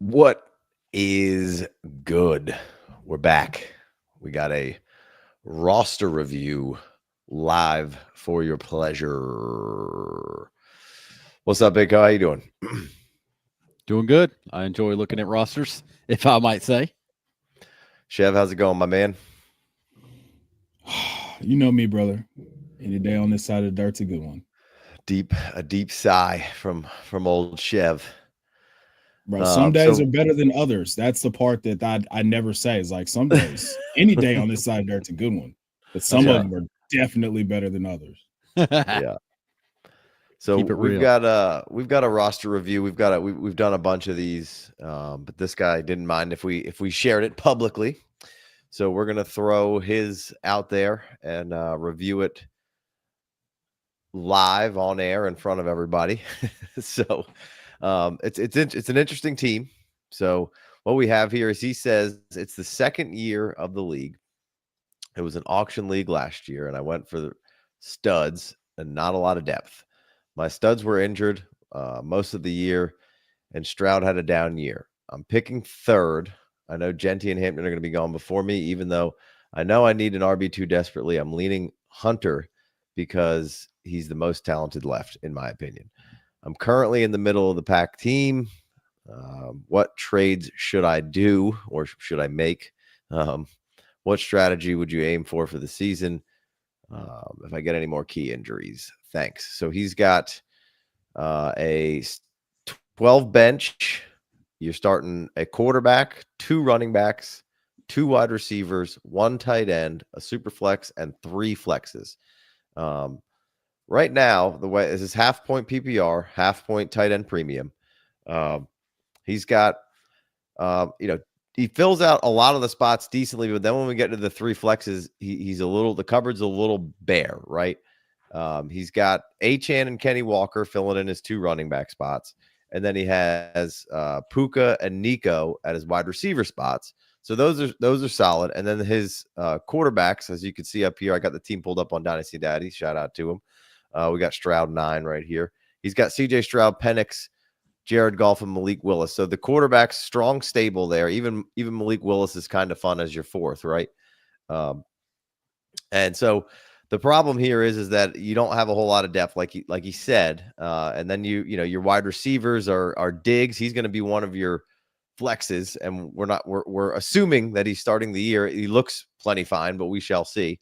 What is good? We're back. We got a roster review live for your pleasure. What's up, Big? How you doing? Doing good. I enjoy looking at rosters, if I might say. Chev, how's it going, my man? You know me, brother. Any day on this side of the dirt's a good one. A deep sigh from old Chev. Bro, some days are better than others. That's the part that I never say. Is like some days, any day on this side of dirt's a good one, but some of them are definitely better than others. Yeah. So we've got a roster review. We've done a bunch of these, but this guy didn't mind if we shared it publicly. So we're gonna throw his out there and review it live on air in front of everybody. So it's an interesting team. So what we have here is he says it's the second year of the league. It was an auction league last year, and I went for the studs and not a lot of depth. My studs were injured most of the year, and Stroud had a down year. I'm picking third. I know Genty and Hampton are going to be gone before me, even though I know I need an RB2 desperately. I'm leaning Hunter because he's the most talented left, in my opinion. I'm currently in the middle of the pack team. What trades should I do or should I make? What strategy would you aim for the season? If I get any more key injuries, thanks. So he's got a 12 bench. You're starting a quarterback, 2 running backs, 2 wide receivers, 1 tight end, a super flex, and 3 flexes. Right now, the way this is half point PPR, half point tight end premium. He's got, he fills out a lot of the spots decently, but then when we get to the 3 flexes, the cupboard's a little bare, right? He's got Achane and Kenny Walker filling in his 2 running back spots. And then he has Puka and Nico at his wide receiver spots. So those are solid. And then his quarterbacks, as you can see up here, I got the team pulled up on Dynasty Daddy. Shout out to him. We got Stroud 9 right here. He's got CJ Stroud, Penix, Jared Goff, and Malik Willis. So the quarterback's strong, stable there. Even Malik Willis is kind of fun as your 4th, right? And so the problem here is that you don't have a whole lot of depth, like he said. And then your wide receivers are Diggs. He's going to be one of your flexes, and we're assuming that he's starting the year. He looks plenty fine, but we shall see.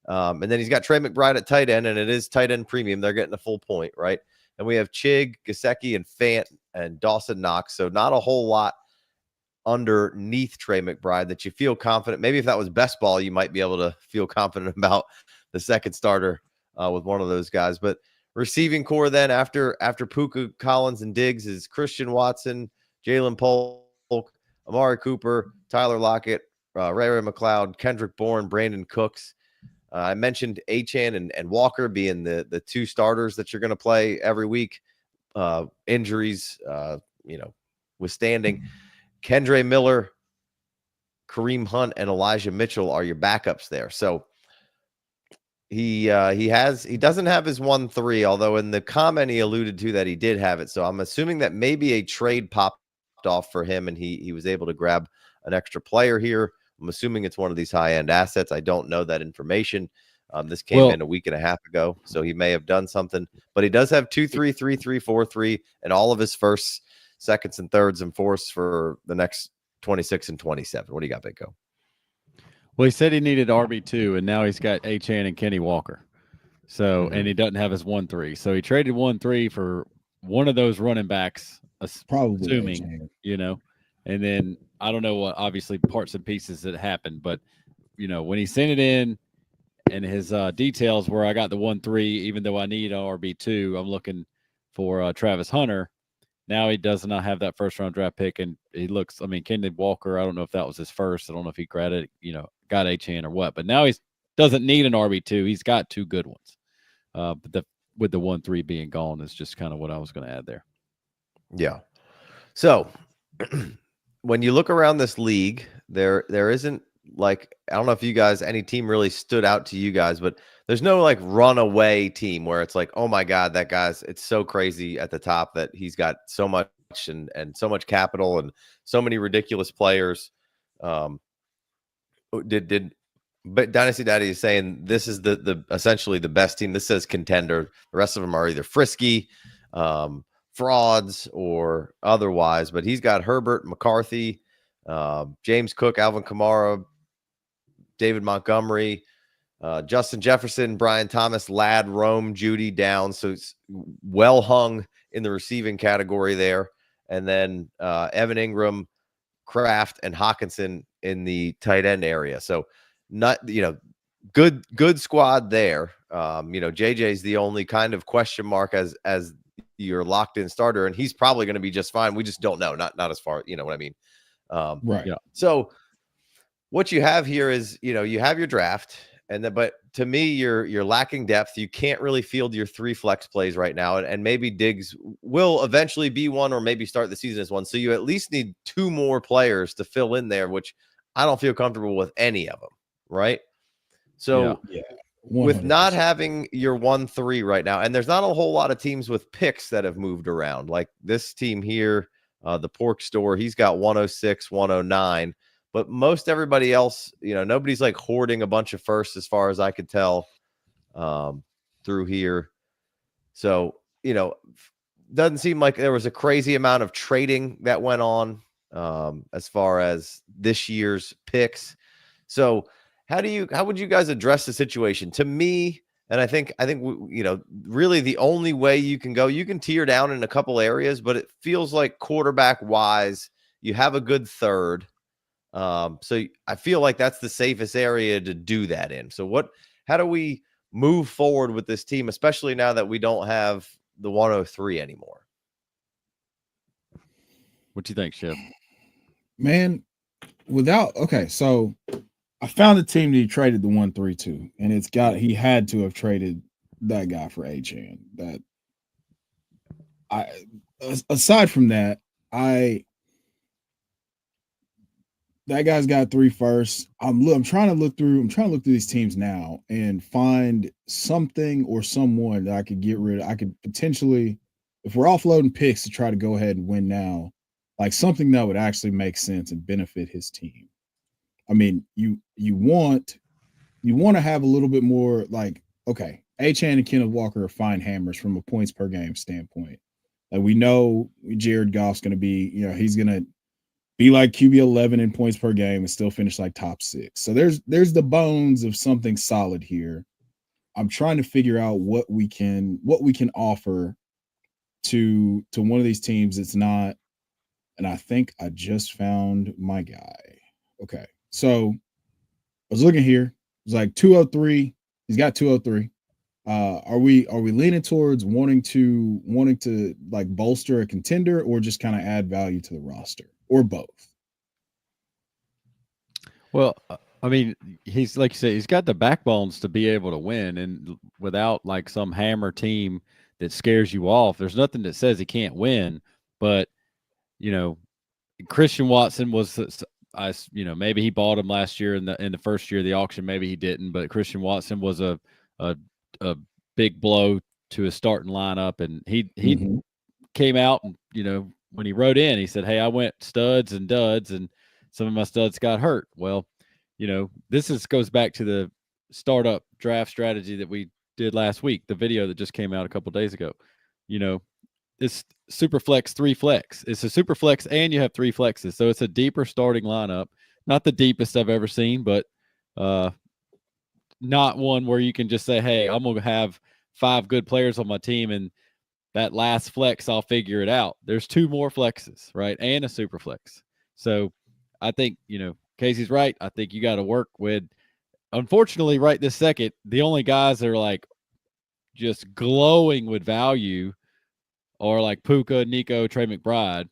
And then he's got Trey McBride at tight end, and it is tight end premium. They're getting a full point, right? And we have Chig, Gesicki, and Fant and Dawson Knox. So not a whole lot underneath Trey McBride that you feel confident. Maybe if that was best ball, you might be able to feel confident about the second starter with one of those guys. But receiving core then after Puka, Collins, and Diggs is Christian Watson, Jalen Polk, Amari Cooper, Tyler Lockett, Ray McLeod, Kendrick Bourne, Brandon Cooks. I mentioned Achane and Walker being the 2 starters that you're going to play every week. Injuries, withstanding. Kendre Miller, Kareem Hunt, and Elijah Mitchell are your backups there. So he doesn't have his 1-3, although in the comment he alluded to that he did have it. So I'm assuming that maybe a trade popped off for him and he was able to grab an extra player here. I'm assuming it's one of these high-end assets. I don't know that information. This came in a week and a half ago, so he may have done something. But he does have 2-3, 3-3, 4-3, and all of his firsts, seconds, and thirds and fourths for the next 26 and 27. What do you got, Bigco? Well, he said he needed RB2, and now he's got Achane and Kenny Walker. So, and he doesn't have his 1-3. So he traded 1-3 for one of those running backs, probably assuming, and then I don't know what obviously parts and pieces that happened, but when he sent it in and his details where I got the 1-3, even though I need an RB2, I'm looking for Travis Hunter. Now he does not have that first round draft pick, and he looks. I mean, Kenny Walker. I don't know if that was his first. I don't know if he grabbed it, got Achane or what. But now he doesn't need an RB2. He's got 2 good ones. But with the 1-3 being gone is just kind of what I was going to add there. Yeah. So when you look around this league, there isn't like, I don't know if you guys, any team really stood out to you guys, but there's no like runaway team where it's like, oh my God, that guy's, it's so crazy at the top that he's got so much and so much capital and so many ridiculous players. But Dynasty Daddy is saying this is the essentially the best team. This says contender. The rest of them are either frisky, frauds, or otherwise. But he's got Herbert, McCarthy, James Cook, Alvin Kamara, David Montgomery, Justin Jefferson, Brian Thomas, Ladd, Rome, Judy, Downs. So it's well hung in the receiving category there. And then Evan Ingram, Kraft, and Hawkinson in the tight end area. So not, good squad there. JJ's the only kind of question mark as your locked in starter, and he's probably going to be just fine. We just don't know. Not as far, you know what I mean? Right. Yeah. So what you have here is, you have your draft, but to me, you're lacking depth. You can't really field your 3 flex plays right now, and maybe Diggs will eventually be one, or maybe start the season as one. So you at least need 2 more players to fill in there, which I don't feel comfortable with any of them. Right. So with not having your 1-3 right now, and there's not a whole lot of teams with picks that have moved around, like this team here, the Pork Store, he's got 106, 109. But most everybody else, nobody's like hoarding a bunch of firsts as far as I could tell through here. So, doesn't seem like there was a crazy amount of trading that went on as far as this year's picks. So how would you guys address the situation? To me, and I think really the only way you can tear down in a couple areas, but it feels like quarterback wise, you have a good third. So I feel like that's the safest area to do that in. So how do we move forward with this team, especially now that we don't have the 103 anymore? What do you think, Chef? Man, so I found the team that he traded the 1-3-2, and he had to have traded that guy for Achane. Aside from that, that guy's got 3 firsts. I'm trying to look through these teams now and find something or someone that I could get rid of. I could potentially, if we're offloading picks to try to go ahead and win now, like something that would actually make sense and benefit his team. I mean, you want to have a little bit more like, okay, Achane and Kenneth Walker are fine hammers from a points per game standpoint. Like we know Jared Goff's going to be, he's going to be like QB 11 in points per game and still finish like top 6. So there's the bones of something solid here. I'm trying to figure out what we can offer to one of these teams. It's not, and I think I just found my guy. Okay. So I was looking here. It's like 203. He's got 203. Are we leaning towards wanting to like bolster a contender or just kind of add value to the roster, or both? Well, I mean, he's like you said, he's got the backbones to be able to win, and without like some hammer team that scares you off, there's nothing that says he can't win. But Christian Watson was, maybe he bought him last year in the first year of the auction, maybe he didn't. But Christian Watson was a big blow to his starting lineup, and he came out and when he wrote in, he said, "Hey, I went studs and duds, and some of my studs got hurt." Well, this goes back to the startup draft strategy that we did last week, the video that just came out a couple of days ago. It's super flex, 3 flex. It's a super flex, and you have 3 flexes, so it's a deeper starting lineup. Not the deepest I've ever seen, but not one where you can just say, "Hey, I'm gonna have 5 good players on my team, and that last flex, I'll figure it out." There's 2 more flexes, right? And a super flex. So I think, Casey's right. I think you got to work with, unfortunately, right this second, the only guys that are like just glowing with value are like Puka, Nico, Trey McBride.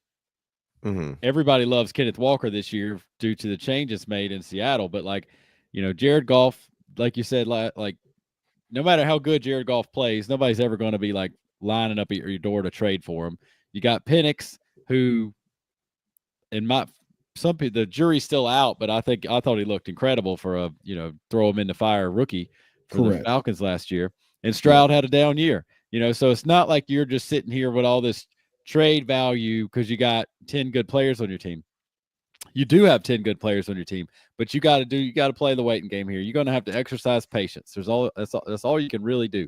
Mm-hmm. Everybody loves Kenneth Walker this year due to the changes made in Seattle. But Jared Goff, like you said, like no matter how good Jared Goff plays, nobody's ever going to be like lining up at your door to trade for him. You got Penix, who the jury's still out, but I thought he looked incredible for a throw him in the fire rookie for the Falcons last year. And Stroud had a down year, so it's not like you're just sitting here with all this trade value because you got 10 good players on your team. You do have 10 good players on your team, but you got to play the waiting game here. You're going to have to exercise patience. That's all you can really do.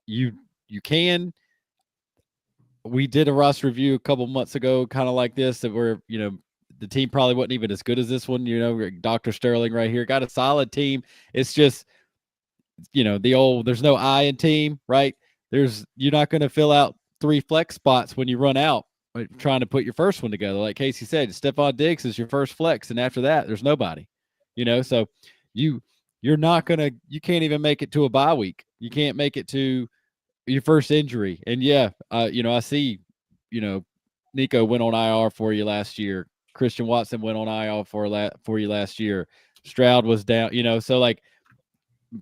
You can. We did a roster review a couple months ago, kind of like this, that where, the team probably wasn't even as good as this one. Dr. Sterling right here got a solid team. It's just, there's no I in team, right? You're not going to fill out 3 flex spots when you run out trying to put your first one together. Like Casey said, Stephon Diggs is your first flex, and after that, there's nobody. So you can't even make it to a bye week. You can't make it to your first injury. And I see, Nico went on IR for you last year. Christian Watson went on IR for you last year. Stroud was down, so like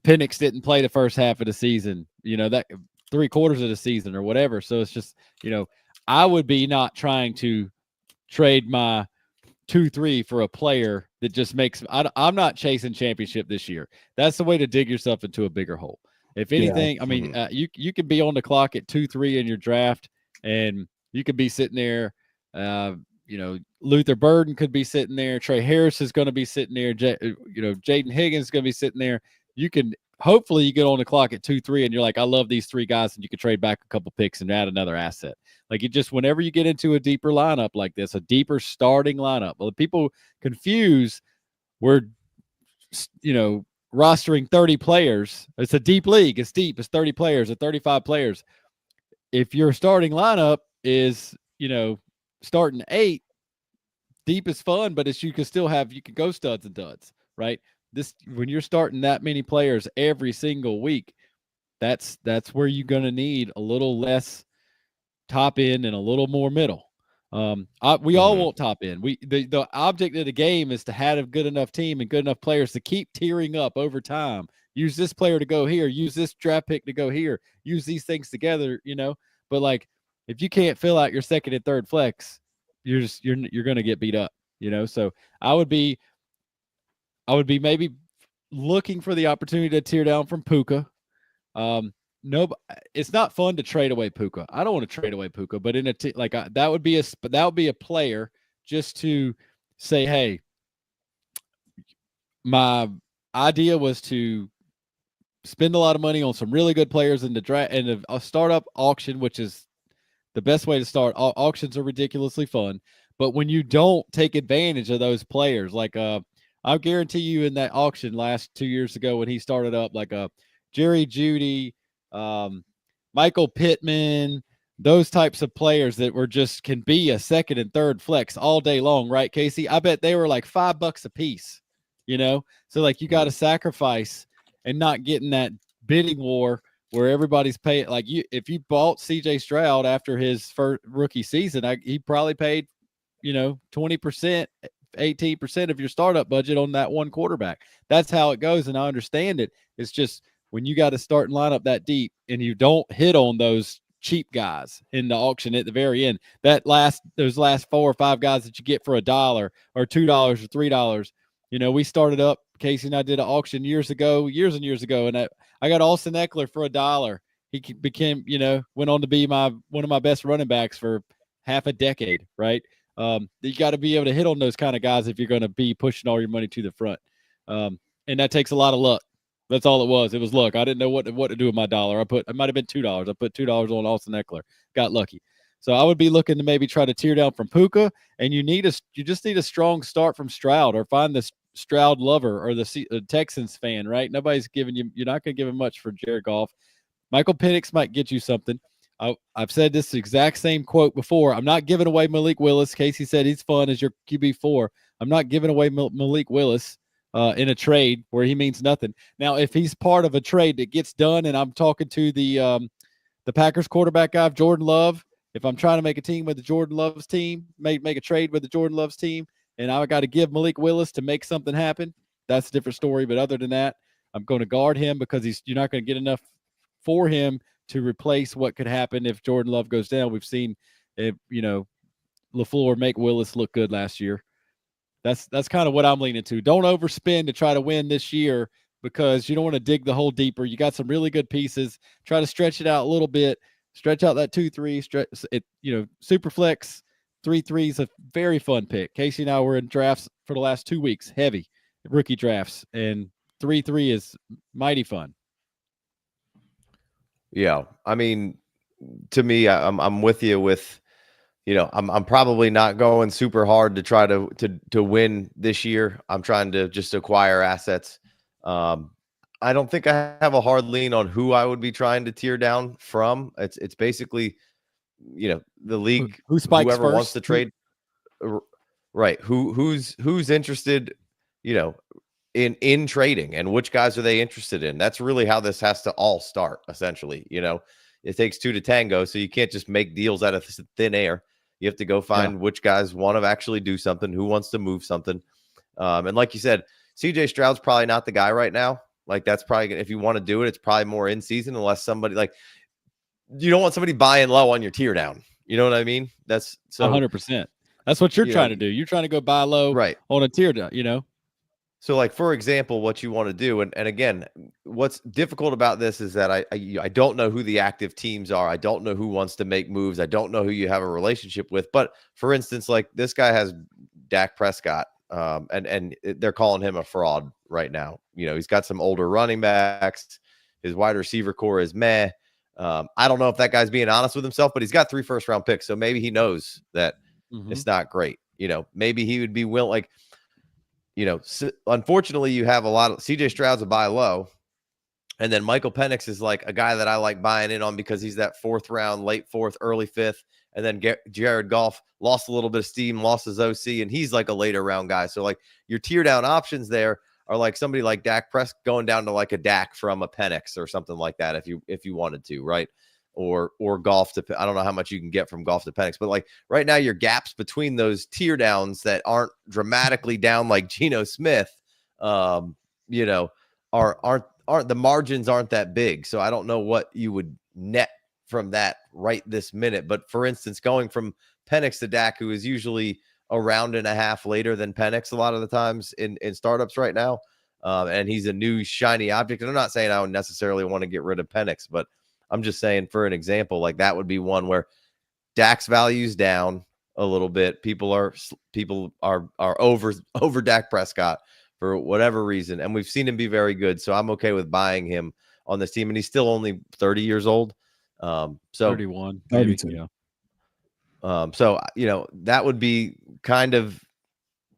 Penix didn't play the first half of the season, that 3/4 of the season or whatever. So it's just, I would be not trying to trade my 2-3 for a player that just makes. I'm not chasing championship this year. That's the way to dig yourself into a bigger hole. If anything, I mean, you could be on the clock at 2-3 in your draft, and you could be sitting there. Luther Burden could be sitting there. Trey Harris is going to be sitting there. Jaden Higgins is going to be sitting there. Hopefully you get on the clock at 2-3 and you're like, I love these 3 guys, and you can trade back a couple picks and add another asset. Like, whenever you get into a deeper lineup like this, a deeper starting lineup, well, people confuse, we're, rostering 30 players. It's a deep league. It's deep. It's 30 players or 35 players. If your starting lineup is, starting 8, deep is fun, but you can go studs and duds, right? When you're starting that many players every single week, that's where you're going to need a little less top end and a little more middle. We all want top end. The object of the game is to have a good enough team and good enough players to keep tiering up over time. Use this player to go here. Use this draft pick to go here. Use these things together, But like, if you can't fill out your second and third flex, you're going to get beat up, So I would be maybe looking for the opportunity to tear down from Puka. No, it's not fun to trade away Puka. I don't want to trade away Puka, but in that would be a player just to say, hey, my idea was to spend a lot of money on some really good players in the draft and a startup auction, which is the best way to start. Auctions are ridiculously fun, but when you don't take advantage of those players, like I guarantee you in that auction last 2 years ago when he started up, like Jerry Jeudy, Michael Pittman, those types of players that can be a second and third flex all day long, right, Casey? I bet they were like $5 a piece, So like you got to sacrifice and not get in that bidding war where everybody's paying. Like if you bought CJ Stroud after his first rookie season, he probably paid, 20%. 18% of your startup budget on that one quarterback. That's how it goes, and I understand it. It's just when you got to start and line up that deep and you don't hit on those cheap guys in the auction at the very end, those last 4 or 5 guys that you get for $1 or $2 or $3. We started up, Casey and I did an auction years and years ago, and I got Austin Eckler for $1. He became, went on to be one of my best running backs for half a decade, right? You got to be able to hit on those kind of guys if you're going to be pushing all your money to the front. And that takes a lot of luck. That's all it was. It was luck. I didn't know what to do with my dollar. It might have been $2. I put $2 on Austin Eckler. Got lucky. So I would be looking to maybe try to tear down from Puka, and you just need a strong start from Stroud, or find the Stroud lover or the Texans fan, right? Nobody's giving you're not going to give him much for Jared Goff. Michael Penix might get you something. I've said this exact same quote before. I'm not giving away Malik Willis. Casey said he's fun as your QB4. I'm not giving away Malik Willis in a trade where he means nothing. Now, if he's part of a trade that gets done, and I'm talking to the Packers quarterback guy, Jordan Love, if I'm trying to make a team with the Jordan Love's team, make a trade with the Jordan Love's team, and I got to give Malik Willis to make something happen, that's a different story. But other than that, I'm going to guard him because you're not going to get enough for him to replace what could happen if Jordan Love goes down. We've seen, LaFleur make Willis look good last year. That's kind of what I'm leaning to. Don't overspend to try to win this year, because you don't want to dig the hole deeper. You got some really good pieces. Try to stretch it out a little bit. stretch out that 2-3, stretch it, super flex 3-3 is a very fun pick. Casey and I were in drafts for the last 2 weeks, heavy rookie drafts, and 3-3 is mighty fun. Yeah. I mean, to me, I'm with you with, I'm probably not going super hard to try to win this year. I'm trying to just acquire assets. I don't think I have a hard lean on who I would be trying to tear down from. It's basically, the league, Who spikes whoever first? wants to trade, right? Who's interested, in trading, and which guys are they interested in? That's really how this has to all start. Essentially, it takes two to tango, so you can't just make deals out of thin air. You have to go find which guys want to actually do something, who wants to move something. And like you said, CJ Stroud's probably not the guy right now. Like, that's probably, if you want to do it, it's probably more in season, unless somebody, like, you don't want somebody buying low on your tier down. You know what I mean? That's so 100%. That's what you're trying to do. You're trying to go buy low on a tier down, So, like, for example, what you want to do, and again, what's difficult about this is that I don't know who the active teams are. I don't know who wants to make moves. I don't know who you have a relationship with. But for instance, like, this guy has Dak Prescott, and they're calling him a fraud right now. He's got some older running backs. His wide receiver core is meh. I don't know if that guy's being honest with himself, but he's got 3 first-round picks, so maybe he knows that it's not great. Maybe he would be willing, like, unfortunately, you have a lot of CJ Stroud's a buy low, and then Michael Penix is like a guy that I like buying in on because he's that 4th round, late 4th, early 5th, and then Jared Goff lost a little bit of steam, lost his OC, and he's like a later round guy. So, like, your tier down options there are like somebody like Dak Prescott going down to like a Dak from a Penix or something like that if you wanted to, right? Or Goff to, I don't know how much you can get from Goff to Penix, but like right now, your gaps between those tier downs that aren't dramatically down like Geno Smith, aren't the margins aren't that big. So I don't know what you would net from that right this minute. But for instance, going from Penix to Dak, who is usually a round and a half later than Penix a lot of the times in startups right now, and he's a new shiny object. And I'm not saying I would necessarily want to get rid of Penix, but I'm just saying, for an example, like, that would be one where Dak's value's down a little bit. People are over Dak Prescott for whatever reason, and we've seen him be very good. So I'm okay with buying him on this team, and he's still only 30 years old. So 31, 32. So that would be kind of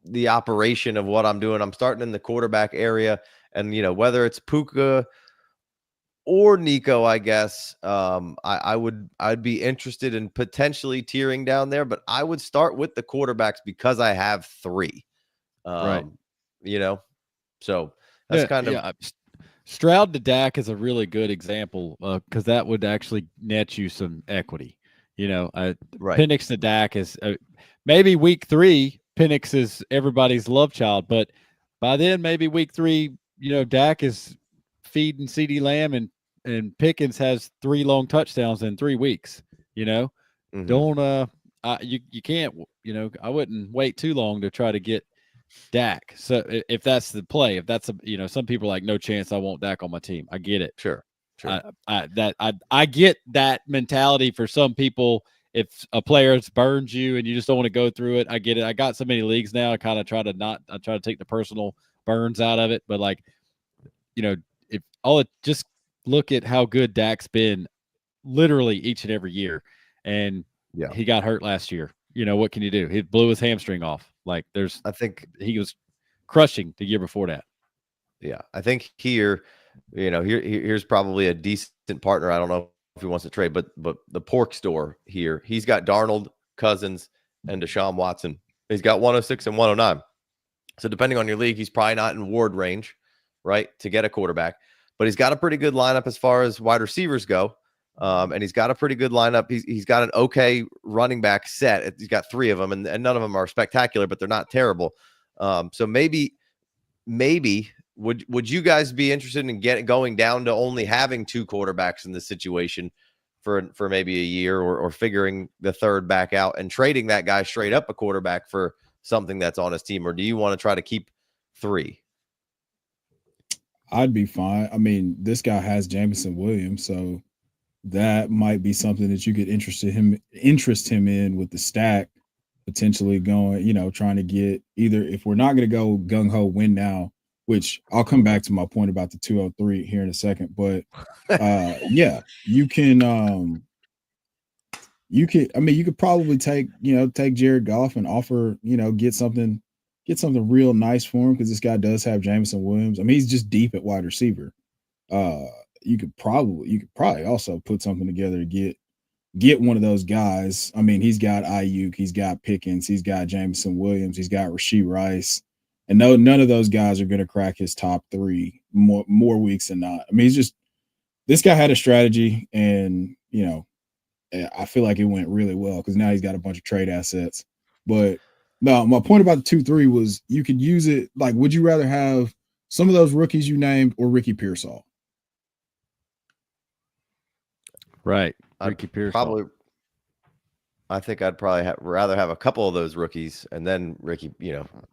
the operation of what I'm doing. I'm starting in the quarterback area, and whether it's Puka or Nico, I guess, I'd be interested in potentially tearing down there, but I would start with the quarterbacks because I have 3. Right. So that's kind of Stroud to Dak is a really good example because that would actually net you some equity. right. Penix to Dak is maybe week 3. Penix is everybody's love child, but by then maybe week 3, Dak is feeding CeeDee Lamb and Pickens has 3 long touchdowns in 3 weeks. Don't you can't. I wouldn't wait too long to try to get Dak. So if that's the play, if that's some people are like, no chance I want Dak on my team. I get it. Sure. I get that mentality for some people. If a player burns you and you just don't want to go through it, I get it. I got so many leagues now. I kind of try to take the personal burns out of it. But like, if just look at how good Dak's been literally each and every year. And he got hurt last year. What can you do? He blew his hamstring off. Like, I think he was crushing the year before that. Yeah. I think here's probably a decent partner. I don't know if he wants to trade, but the pork store here, he's got Darnold, Cousins, and Deshaun Watson. He's got 106 and 109. So depending on your league, he's probably not in Ward range, right, to get a quarterback. But he's got a pretty good lineup as far as wide receivers go. And he's got a pretty good lineup. He's got an okay running back set. He's got 3 of them, and none of them are spectacular, but they're not terrible. So maybe would you guys be interested in going down to only having 2 quarterbacks in this situation for maybe a year, or figuring the third back out and trading that guy straight up a quarterback for something that's on his team? Or do you want to try to keep 3? I'd be fine. I mean, this guy has Jameson Williams, so that might be something that you could interest him in with the stack, potentially going, trying to get either, if we're not going to go gung ho win now, which I'll come back to my point about the 203 here in a second, but yeah, you could probably take Jared Goff and offer, get something real nice for him, because this guy does have Jameson Williams. I mean, he's just deep at wide receiver. You could probably also put something together to get one of those guys. I mean, he's got Ayuk, he's got Pickens, he's got Jameson Williams, he's got Rashee Rice, and no, none of those guys are going to crack his top 3 more weeks than not. I mean, this guy had a strategy, and I feel like it went really well, because now he's got a bunch of trade assets. But no, my point about the 2-3 was you could use it. Like, would you rather have some of those rookies you named or Ricky Pearsall? Right. Ricky Pearsall. I think I'd probably rather have a couple of those rookies, and then Ricky,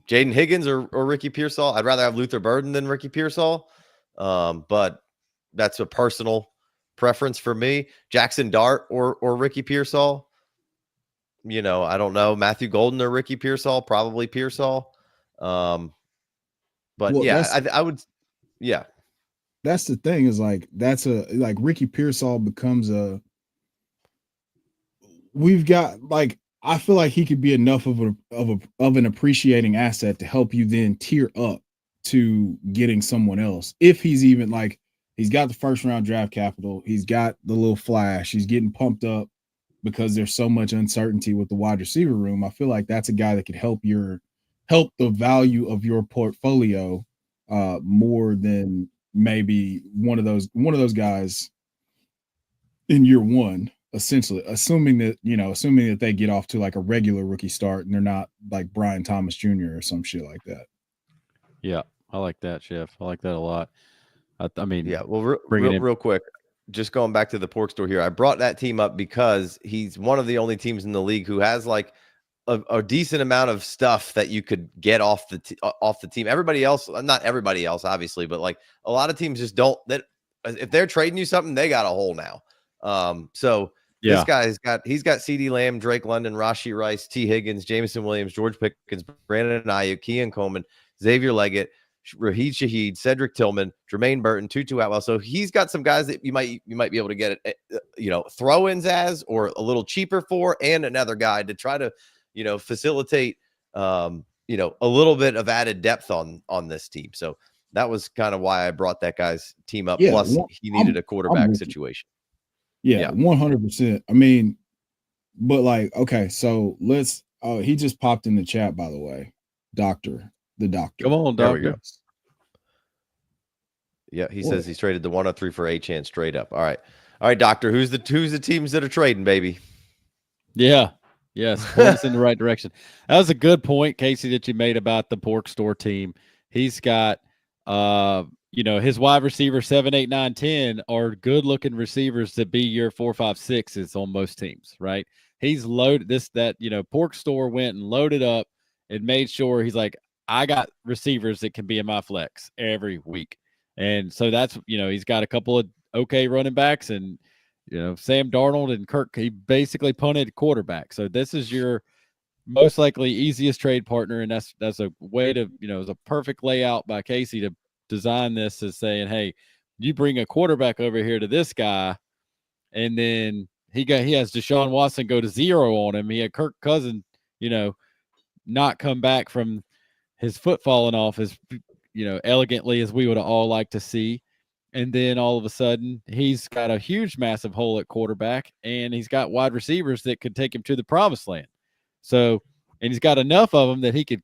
Jaden Higgins or Ricky Pearsall. I'd rather have Luther Burden than Ricky Pearsall. But that's a personal preference for me. Jackson Dart or Ricky Pearsall. I don't know. Matthew Golden or Ricky Pearsall, probably Pearsall. But well, yeah, I would. Yeah. That's the thing, is like Ricky Pearsall becomes we've got, like, I feel like he could be enough of an appreciating asset to help you then tier up to getting someone else. If he's even, like, he's got the first round draft capital, he's got the little flash, he's getting pumped up because there's so much uncertainty with the wide receiver room. I feel like that's a guy that could help the value of your portfolio more than maybe one of those guys in year one, essentially, assuming that they get off to like a regular rookie start and they're not like Brian Thomas Jr. or some shit like that. Yeah, I like that, Chef. I like that a lot. I mean, yeah. Well, real quick, just going back to the pork store here, I brought that team up because he's one of the only teams in the league who has like a decent amount of stuff that you could get off the team. Everybody else, not everybody else, obviously, but like a lot of teams just don't. That if they're trading you something, they got a hole now. So yeah. This guy's got CeeDee Lamb, Drake London, Rashee Rice, T. Higgins, Jameson Williams, George Pickens, Brandon Ayuk, Keon Coleman, Xavier Leggett, Raheed Shaheed, Cedric Tillman, Jermaine Burton, Tutu Atwell. So he's got some guys that you might be able to get throw-ins as, or a little cheaper for, and another guy to try to facilitate a little bit of added depth on this team. So that was kind of why I brought that guy's team up. Yeah, plus he needed a quarterback situation. Yeah, 100%. I mean, but like, okay, so let's. Oh, he just popped in the chat, by the way. The doctor. Come on, doctor. There we go. Yeah, he says he's traded the 103 for A-Chan straight up. All right, doctor. Who's the teams that are trading, baby? Yeah. Yes, point us in the right direction. That was a good point, Casey, that you made about the pork store team. He's got his wide receiver 7, 8, 9, 10 are good looking receivers to be your 4, 5, 6s on most teams, right? He's loaded pork store went and loaded up and made sure he's like, I got receivers that can be in my flex every week. And so that's, he's got a couple of okay running backs, and Sam Darnold and Kirk, he basically punted quarterback. So this is your most likely easiest trade partner, and that's a way to, it's a perfect layout by Casey to design this as saying, hey, you bring a quarterback over here to this guy, and then he has Deshaun Watson go to 0 on him. He had Kirk Cousins, not come back from his foot falling off as elegantly as we would all like to see. And then all of a sudden, he's got a huge, massive hole at quarterback, and he's got wide receivers that could take him to the promised land. So, and he's got enough of them that he could,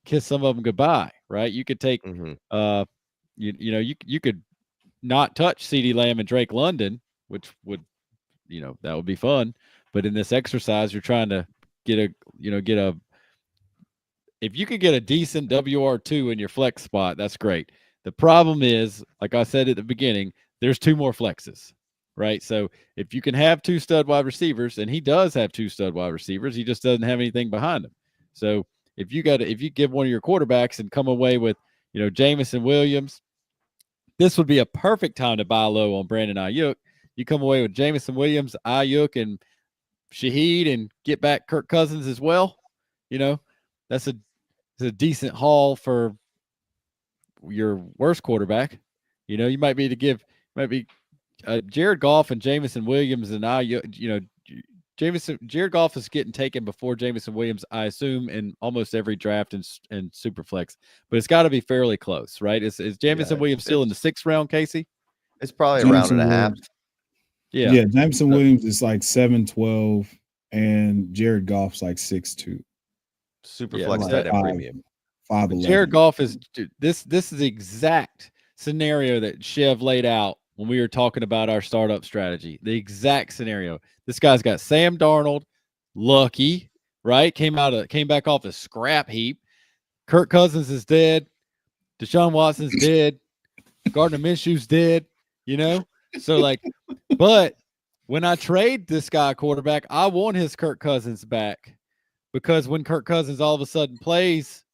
kiss some of them goodbye, right? You could take, you could not touch CeeDee Lamb and Drake London, which would, that would be fun. But in this exercise, you're trying to get if you could get a decent WR2 in your flex spot, that's great. The problem is, like I said at the beginning, there's 2 more flexes, right? So if you can have 2 stud wide receivers, and he does have 2 stud wide receivers, he just doesn't have anything behind him. So if you give one of your quarterbacks and come away with, Jameson Williams, this would be a perfect time to buy low on Brandon Ayuk. You come away with Jameson Williams, Ayuk, and Shaheed, and get back Kirk Cousins as well. That's a decent haul for your worst quarterback. You might be Jared Goff and Jameson Williams and Ayuk. Jared Goff is getting taken before Jameson Williams, I assume, in almost every draft and Superflex, but it's got to be fairly close, right? Is Jameson Williams still in the 6th round, Casey? It's probably Jameson a round and a half. Yeah, Jameson Williams is like 7'12", and Jared Goff's like 6'2". Superflex tight end premium. 5'11". Jared Goff is this is the exact scenario that Chev laid out when we were talking about our startup strategy. The exact scenario. This guy's got Sam Darnold, lucky, right? Came back off a scrap heap. Kirk Cousins is dead. Deshaun Watson's dead. Gardner Minshew's dead. So but when I trade this guy quarterback, I want his Kirk Cousins back, because when Kirk Cousins all of a sudden plays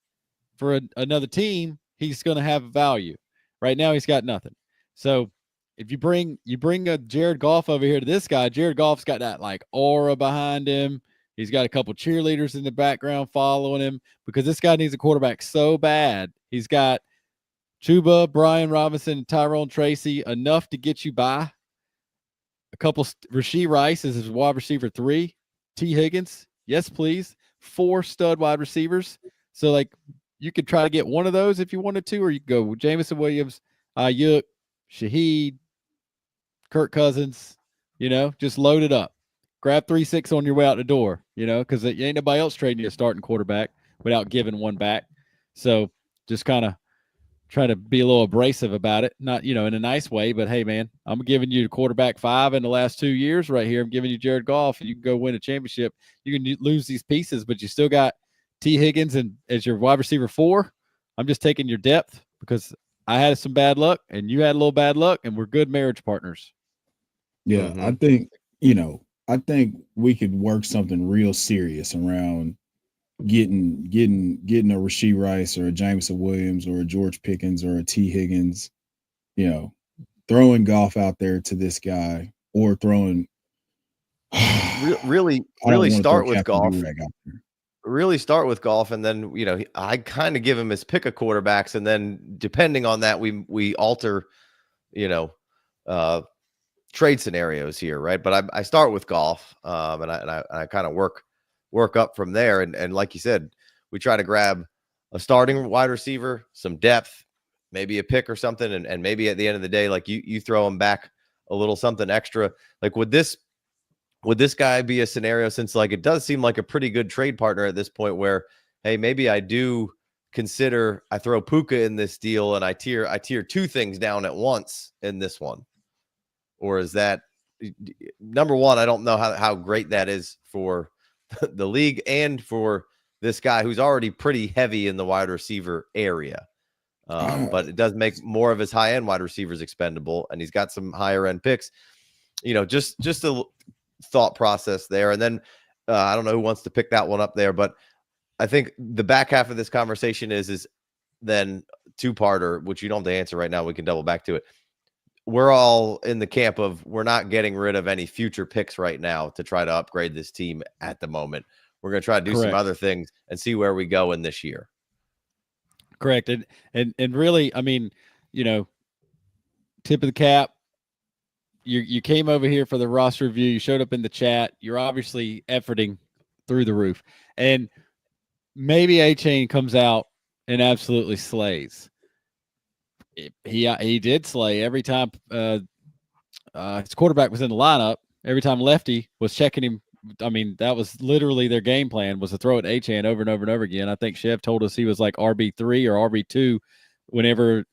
for another team, he's going to have value. Right now, he's got nothing. So if you bring a Jared Goff over here to this guy, Jared Goff's got that aura behind him. He's got a couple cheerleaders in the background following him, because this guy needs a quarterback so bad. He's got Chuba, Brian Robinson, and Tyrone Tracy, enough to get you by. A couple, Rashee Rice is his wide receiver 3. T. Higgins, yes, please. 4 stud wide receivers. So, you could try to get one of those if you wanted to, or you could go with Jameson Williams, Ayuk, Shaheed, Kirk Cousins, just load it up. Grab 3-6 on your way out the door, because ain't nobody else trading you a starting quarterback without giving one back. So just kind of try to be a little abrasive about it, not, in a nice way, but hey, man, I'm giving you the quarterback 5 in the last 2 years right here. I'm giving you Jared Goff, and you can go win a championship. You can lose these pieces, but you still got T. Higgins as your wide receiver 4. I'm just taking your depth because I had some bad luck and you had a little bad luck, and we're good marriage partners. Yeah, I think, I think we could work something real serious around getting a Rashee Rice or a Jameson Williams or a George Pickens or a T. Higgins, throwing Goff out there to this guy, or throwing really start with Goff. Really start with Goff, and then I kind of give him his pick of quarterbacks, and then depending on that, we alter trade scenarios here, right? But I start with Goff, and I kind of work up from there, and like you said, we try to grab a starting wide receiver, some depth, maybe a pick or something, and maybe at the end of the day, you throw him back a little something extra. Would this guy be a scenario, since it does seem like a pretty good trade partner at this point, where, hey, maybe I do consider I throw Puka in this deal and I tier 2 things down at once in this one? Or is that, number one, I don't know how great that is for the league and for this guy who's already pretty heavy in the wide receiver area. But it does make more of his high-end wide receivers expendable, and he's got some higher-end picks. Just a thought process there. And then I don't know who wants to pick that one up there, but I think the back half of this conversation is then 2-parter, which you don't have to answer right now. We can double back to it. We're all in the camp of we're not getting rid of any future picks right now to try to upgrade this team at the moment. We're going to try to do some other things and see where we go in this year. Correct. And really, I mean, tip of the cap. You came over here for the roster review. You showed up in the chat. You're obviously efforting through the roof. And maybe A-Chain comes out and absolutely slays. He did slay every time his quarterback was in the lineup. Every time Lefty was checking him, I mean, that was literally their game plan, was to throw it A-Chain over and over and over again. I think Chev told us he was like RB3 or RB2 whenever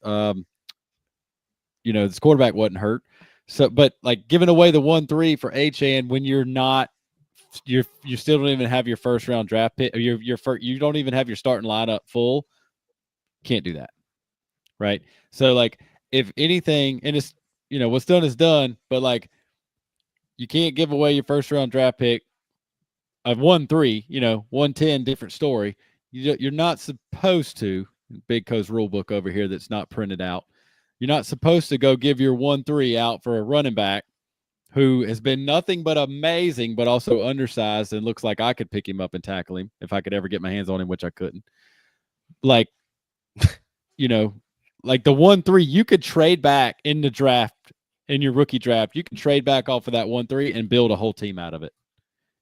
this quarterback wasn't hurt. So, but giving away the 1-3 for A-Chain when you still don't even have your first round draft pick, or you don't even have your starting lineup full. Can't do that, right? So if anything, and it's what's done is done, but you can't give away your first round draft pick of 1-3. 110, different story. You're not supposed to. Big Co's rule book over here that's not printed out. You're not supposed to go give your 1-3 out for a running back who has been nothing but amazing, but also undersized and looks like I could pick him up and tackle him if I could ever get my hands on him, which I couldn't. Like, you know, like the 1-3, you could trade back in the draft, in your rookie draft. You can trade back off of that 1-3 and build a whole team out of it.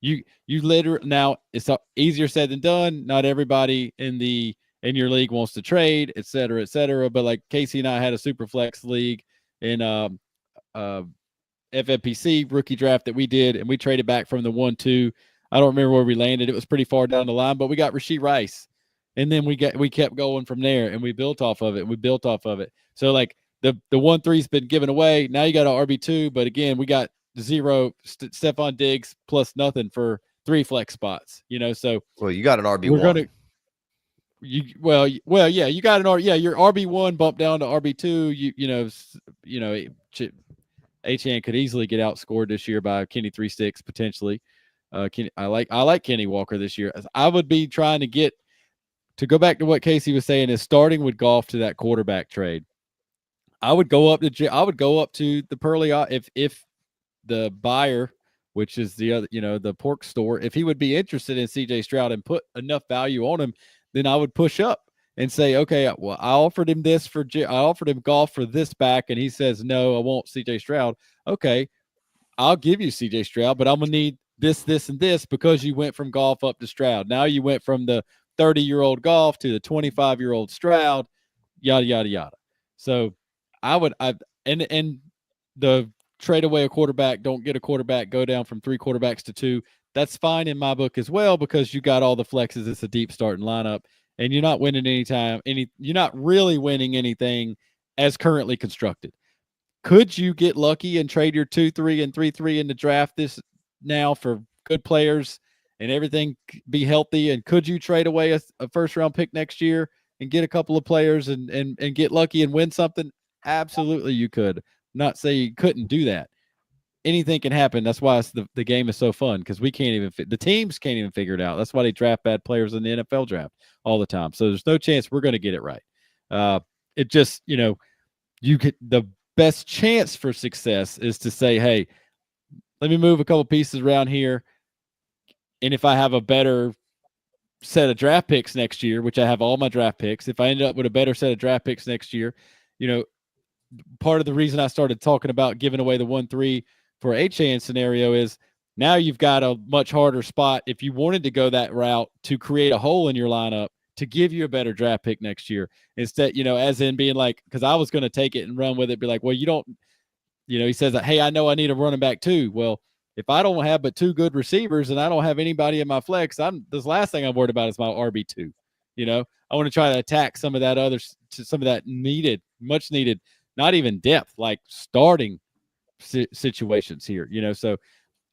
You literally, now it's easier said than done. Not everybody in your league wants to trade, et cetera, et cetera. But like Casey and I had a super flex league in FFPC rookie draft that we did, and we traded back from the 1-2. I don't remember where we landed. It was pretty far down the line, but we got Rashee Rice. And then we kept going from there, and we built off of it. So like the 1-3's been given away. Now you got an RB2, but again, we got 0 Stephon Diggs plus nothing for 3 flex spots. So you got an RB1. We're gonna. Yeah, you got your RB1 bumped down to RB2. HN could easily get outscored this year by Kenny 3-6 potentially. I like Kenny Walker this year. I would be trying to go back to what Casey was saying, is starting with Goff to that quarterback trade. I would go up to the Pearly if the buyer, which is the other, the pork store, if he would be interested in CJ Stroud and put enough value on him, then I would push up and say, okay, well, I offered him Goff for this back, and he says, no, I want CJ Stroud. Okay, I'll give you CJ Stroud, but I'm going to need this, and this, because you went from Goff up to Stroud. Now you went from the 30-year-old Goff to the 25-year-old Stroud, yada, yada, yada. So and the trade away a quarterback, don't get a quarterback, go down from 3 quarterbacks to 2. That's fine in my book as well, because you got all the flexes. It's a deep starting lineup, and you're not winning you're not really winning anything as currently constructed. Could you get lucky and trade your 2-3 and 3-3 in the draft this now for good players and everything be healthy? And could you trade away a first round pick next year and get a couple of players and get lucky and win something? Absolutely, you could. Not say you couldn't do that. Anything can happen. That's why the game is so fun, because the teams can't even figure it out. That's why they draft bad players in the NFL draft all the time. So there's no chance we're going to get it right. It just, you get the best chance for success is to say, hey, let me move a couple pieces around here. And if I have a better set of draft picks next year, which I have all my draft picks, if I end up with a better set of draft picks next year, part of the reason I started talking about giving away the 1-3 for HAN scenario is now you've got a much harder spot if you wanted to go that route to create a hole in your lineup to give you a better draft pick next year. Instead, as in being like, because I was going to take it and run with it, be like, well, you don't, he says, hey, I know I need a running back too. Well, if I don't have but 2 good receivers and I don't have anybody in my flex, this last thing I'm worried about is my RB2. I want to try to attack some of that much needed, not even depth, like starting situations here, so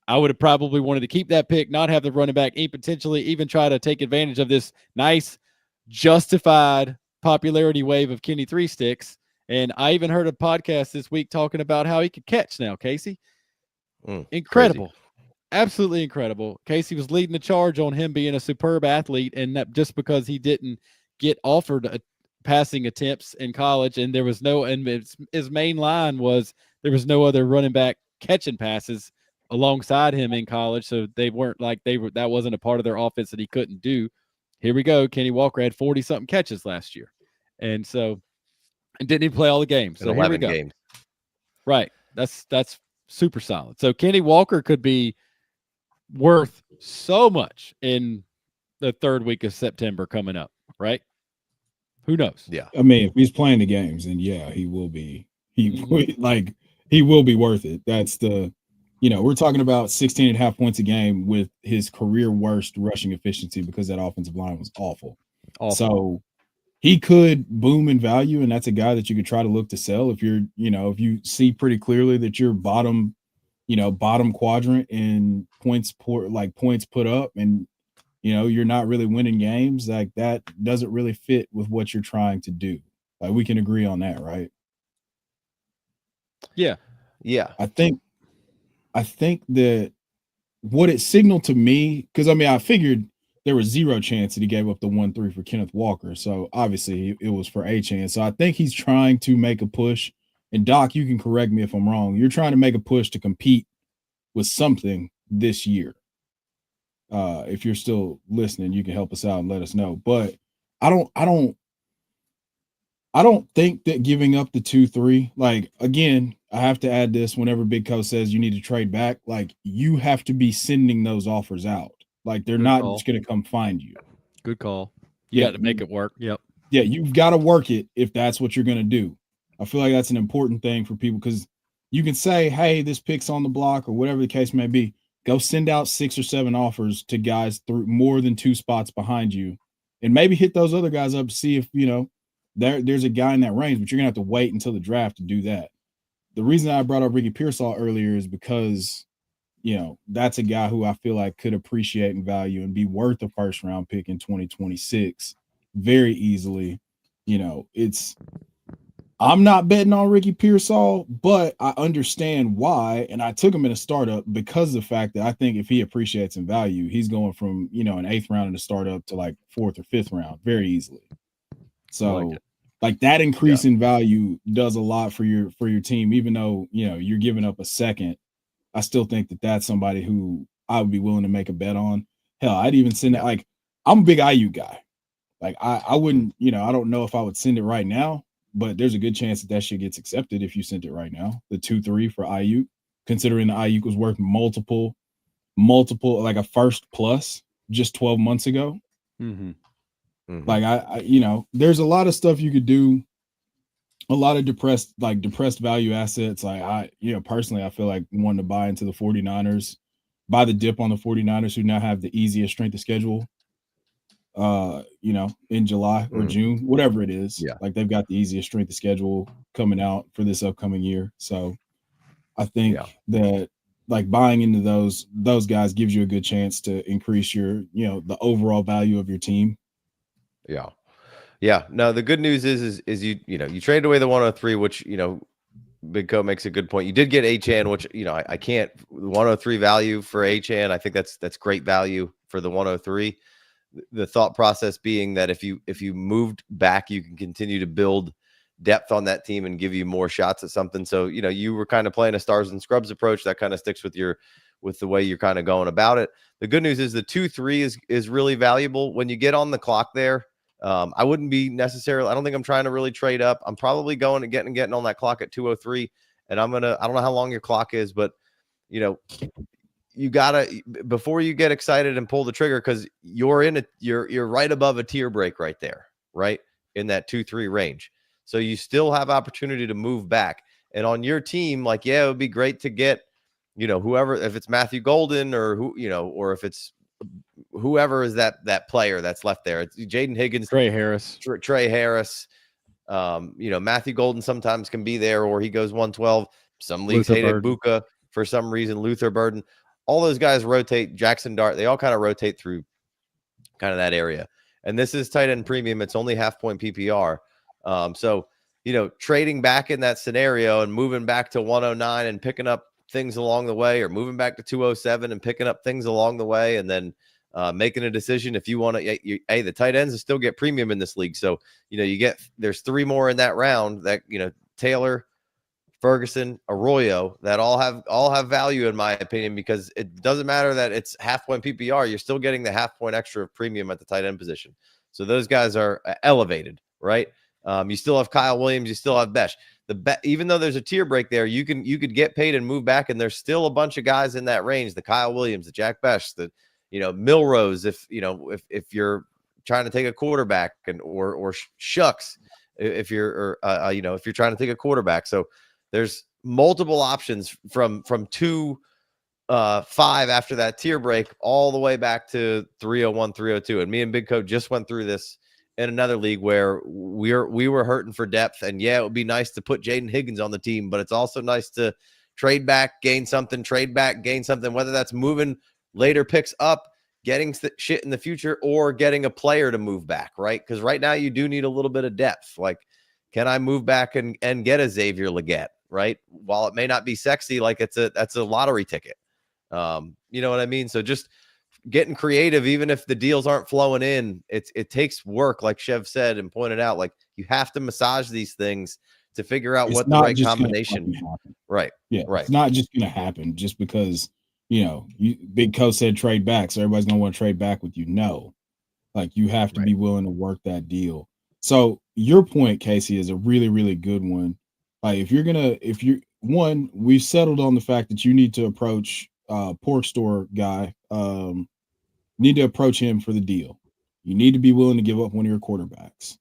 I would have probably wanted to keep that pick, not have the running back, and potentially even try to take advantage of this nice justified popularity wave of Kenny 3-6. And I even heard a podcast this week talking about how he could catch now, Casey. Incredible. Crazy. Absolutely incredible. Casey was leading the charge on him being a superb athlete, and that just because he didn't get offered passing attempts in college, and there was no, and his main line was there was no other running back catching passes alongside him in college, so they weren't like that wasn't a part of their offense that he couldn't do. Here we go. Kenny Walker had 40-something catches last year, and didn't even play all the games. So 11 games. Right. That's super solid. So Kenny Walker could be worth so much in the 3rd week of September coming up, right? Who knows? Yeah. I mean, if he's playing the games, then yeah, he will be. He will be worth it. That's we're talking about 16.5 points a game with his career worst rushing efficiency because that offensive line was awful. So he could boom in value, and that's a guy that you could try to look to sell if you're, if you see pretty clearly that you're bottom quadrant in points put up, and you're not really winning games. Like, that doesn't really fit with what you're trying to do. Like, we can agree on that, right? Yeah. I think that what it signaled to me, because I figured there was 0 chance that he gave up the 1-3 for Kenneth Walker. So obviously it was for HN. So I think he's trying to make a push. And Doc, you can correct me if I'm wrong. You're trying to make a push to compete with something this year. If you're still listening, you can help us out and let us know. But I don't think that giving up the 2-3, like, again, I have to add this whenever Big Co says you need to trade back, like, you have to be sending those offers out. Like, they're not just going to come find you. Good call. You got to make it work. Yep. Yeah, you've got to work it if that's what you're going to do. I feel like that's an important thing for people, because you can say, hey, this pick's on the block or whatever the case may be. Go send out 6 or 7 offers to guys through more than 2 spots behind you, and maybe hit those other guys up to see if, there's a guy in that range, but you're going to have to wait until the draft to do that. The reason I brought up Ricky Pearsall earlier is because, that's a guy who I feel like could appreciate in value and be worth a first round pick in 2026 very easily. I'm not betting on Ricky Pearsall, but I understand why. And I took him in a startup because of the fact that I think if he appreciates in value, he's going from, an 8th round in a startup to like 4th or 5th round very easily. So like that increase in value does a lot for your team, even though, you're giving up a second. I still think that that's somebody who I would be willing to make a bet on. Hell, I'd even send it. Like, I'm a big IU guy. Like, I wouldn't, I don't know if I would send it right now, but there's a good chance that shit gets accepted if you sent it right now. The 2-3 for IU, considering the IU was worth multiple, like a first plus just 12 months ago. Mm-hmm. Mm-hmm. Like, I there's a lot of stuff you could do. A lot of depressed value assets. Like, personally, I feel like wanting to buy into the 49ers, buy the dip on the 49ers, who now have the easiest strength of schedule, in July or June, whatever it is. Yeah. Like, they've got the easiest strength of schedule coming out for this upcoming year. So I think that, like, buying into those guys gives you a good chance to increase your, the overall value of your team. Yeah. Yeah. No, the good news is you traded away the 103, which, Big Co makes a good point. You did get Achane, which, I can't 103 value for Achane. I think that's great value for the 103. The thought process being that if you moved back, you can continue to build depth on that team and give you more shots at something. So, you were kind of playing a stars and scrubs approach that kind of sticks with the way you're kind of going about it. The good news is the 2-3 is really valuable when you get on the clock there. I wouldn't be necessarily, I don't think I'm trying to really trade up. I'm probably going and getting on that clock at 2:03, and I don't know how long your clock is, but you gotta, before you get excited and pull the trigger, because you're right above a tier break right there, right in that 2-3 range. So you still have opportunity to move back. And on your team, like, it would be great to get, whoever, if it's Matthew Golden or or if it's whoever is that player that's left there. It's Jaden Higgins, Trey Harris. Matthew Golden sometimes can be there, or he goes 112. Some leagues Luther hated Burden. Buka for some reason. Luther Burden, all those guys rotate. Jackson Dart, they all kind of rotate through kind of that area. And this is tight end premium. It's only half point PPR. So trading back in that scenario and moving back to 109 and picking up things along the way, or moving back to 207 and picking up things along the way, and then making a decision if you want to. Hey, the tight ends still get premium in this league, so there's 3 more in that round that Taylor, Ferguson, Arroyo, that all have value in my opinion, because it doesn't matter that it's half point PPR, you're still getting the half point extra of premium at the tight end position. So those guys are elevated, right? You still have Kyle Williams, you still have Besh. Even though there's a tier break there, you could get paid and move back, and there's still a bunch of guys in that range. The Kyle Williams, the Jack Besh, the Milrose. If you're trying to take a quarterback, or Shucks, if you're trying to take a quarterback. So there's multiple options from 2-5 after that tier break all the way back to 301, 302. And me and Big Co just went through this in another league where we were hurting for depth. And it would be nice to put Jaden Higgins on the team, but it's also nice to trade back, gain something, whether that's moving later picks up, getting shit in the future, or getting a player to move back, right? Because right now you do need a little bit of depth. Like, can I move back and get a Xavier Legette, right? While it may not be sexy, like that's a lottery ticket. You know what I mean? So just getting creative, even if the deals aren't flowing in, it takes work, like Chev said and pointed out. Like, you have to massage these things to figure out what the right combination. Right. Yeah. Right. It's not just going to happen just because Big Coach said trade back, so everybody's gonna want to trade back with you. No, like you have to be willing to work that deal. So your point, Casey, is a really, really good one. Like we've settled on the fact that you need to approach pork store guy. Need to approach him for the deal. You need to be willing to give up one of your quarterbacks.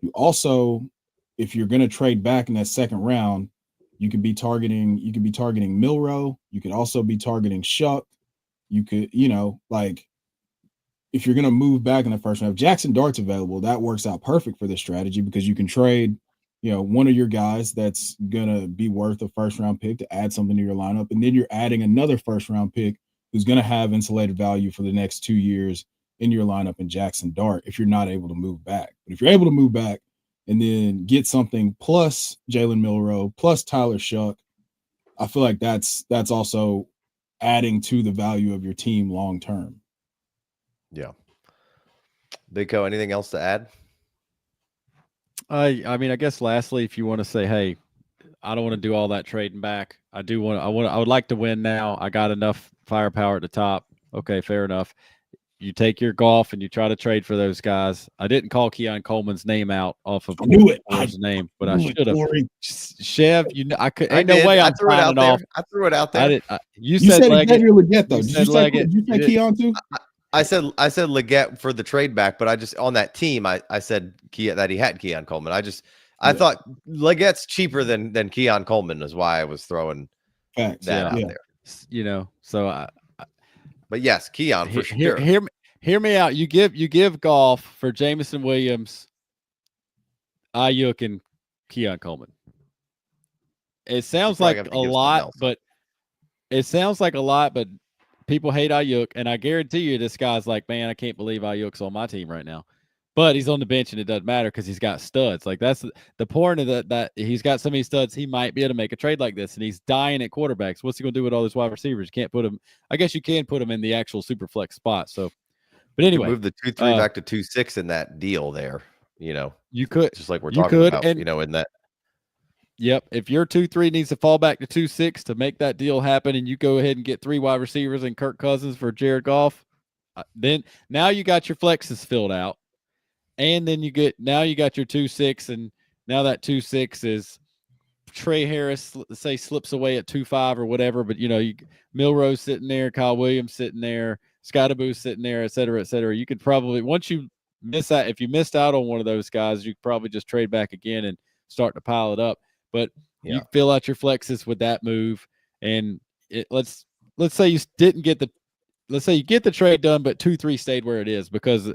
You also, if you're going to trade back in that second round, you could be targeting Milrow. You could also be targeting Shuck. You could, if you're going to move back in the first round, if Jackson Dart's available, that works out perfect for this strategy because you can trade, one of your guys that's going to be worth a first round pick to add something to your lineup. And then you're adding another first round pick who's going to have insulated value for the next 2 years in your lineup in Jackson Dart if you're not able to move back. But if you're able to move back and then get something plus Jalen Milrow, plus Tyler Shuck, I feel like that's also adding to the value of your team long term. Yeah. Big Co, anything else to add? I mean, I guess lastly, if you want to say, hey, I don't want to do all that trading back. I would like to win now. I got enough firepower at the top. Okay, fair enough. You take your golf and you try to trade for those guys. I didn't call Keon Coleman's name out off of his name, but I should have. Chev, I could. Ain't no way I'm signing off. I threw it out there. You said Leggett though. Did you say Keon too? I said Leggett for the trade back, but I just on that team I said that he had Keon Coleman. I thought Leggett's cheaper than Keon Coleman is why I was throwing that out there. So but yes, Keon for sure. Hear me out. You give golf for Jameson Williams, Ayuk, and Keon Coleman. It sounds like a lot, but people hate Ayuk, and I guarantee you this guy's like, man, I can't believe Ayuk's on my team right now. But he's on the bench, and it doesn't matter because he's got studs. Like that's the point of that he's got so many studs, he might be able to make a trade like this, and he's dying at quarterbacks. What's he going to do with all those wide receivers? You can't put him. I guess you can put him in the actual super flex spot. So, but anyway, move the 2-3 back to 2-6 in that deal there. You could just like we're talking about. In that. Yep. If your 2-3 needs to fall back to 2-6 to make that deal happen, and you go ahead and get 3 wide receivers and Kirk Cousins for Jared Goff, then now you got your flexes filled out. And then you got your 2-6, and now that 2-6 is Trey Harris, say, slips away at 2-5 or whatever. But Milrose sitting there, Kyle Williams sitting there, Scottaboo sitting there, et cetera, et cetera. You could probably, once you miss that, if you missed out on one of those guys, you could probably just trade back again and start to pile it up. But you fill out your flexes with that move, and let's say you didn't get let's say you get the trade done, but 2-3 stayed where it is because.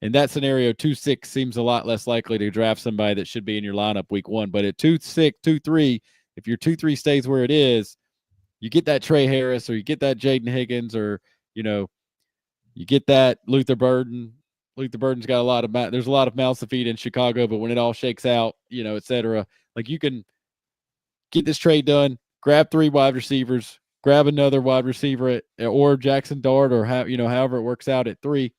In that scenario, 2-6 seems a lot less likely to draft somebody that should be in your lineup week 1. But at 2-6, 2-3, if your 2-3 stays where it is, you get that Trey Harris or you get that Jaden Higgins or, you get that Luther Burden. Luther Burden's got there's a lot of mouths to feed in Chicago, but when it all shakes out, et cetera, like you can get this trade done, grab 3 wide receivers, grab another wide receiver or Jackson Dart or however it works out at 3.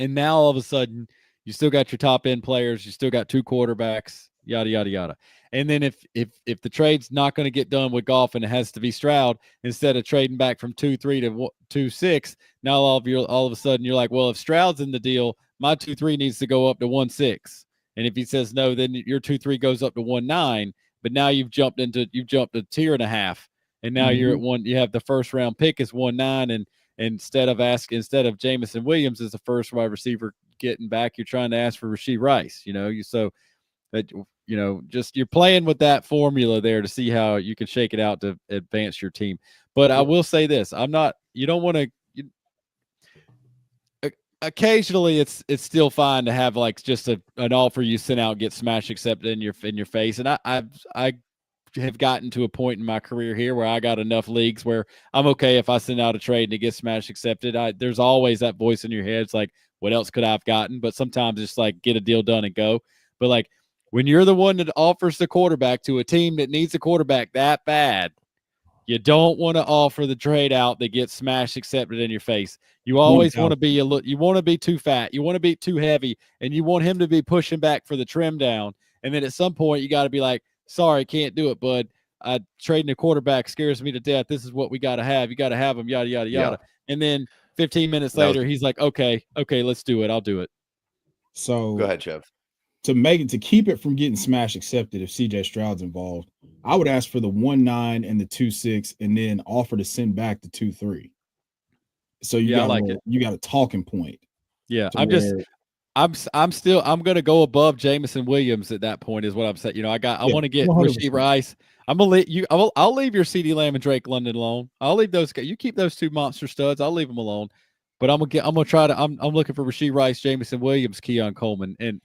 And now all of a sudden, you still got your top end players, you still got 2 quarterbacks, yada yada yada. And then if the trade's not going to get done with golf and it has to be Stroud, instead of trading back from 2-3 to 2-6, now all of a sudden you're like, well, if Stroud's in the deal, my 2-3 needs to go up to 1-6. And if he says no, then your 2-3 goes up to 1-9. But now you've jumped a tier and a half, and now you're at 1. You have the first round pick is 1-9, and instead of Jameson Williams as the first wide receiver getting back, you're trying to ask for Rashee Rice. Just you're playing with that formula there to see how you can shake it out to advance your team. But I will say this: you don't want to. Occasionally, it's still fine to have like just an offer you sent out get smash accepted in your face, and I have gotten to a point in my career here where I got enough leagues where I'm okay if I send out a trade and it gets smash accepted. There's always that voice in your head. It's like, what else could I have gotten? But sometimes it's like, get a deal done and go. But like when you're the one that offers the quarterback to a team that needs a quarterback that bad, you don't want to offer the trade out that gets smash accepted in your face. You always want to be you want to be too fat. You want to be too heavy, and you want him to be pushing back for the trim down. And then at some point you got to be like, sorry, can't do it, bud. trading a quarterback scares me to death. This is what we got to have. You got to have him, yada, yada, yada. And then 15 minutes later, he's like, okay, let's do it. I'll do it. So go ahead, Chev. To keep it from getting smash accepted, if CJ Stroud's involved, I would ask for the 1-9 and the 2-6, and then offer to send back the 2-3. So you got a talking point. Yeah, I'm gonna go above Jameson Williams at that point, is what I'm saying. I want to get 100%. Rashee Rice. I'm gonna let you. I'll leave your CeeDee Lamb and Drake London alone. I'll leave those guys. You keep those two monster studs. I'll leave them alone. But I'm looking for Rashee Rice, Jameson Williams, Keon Coleman, and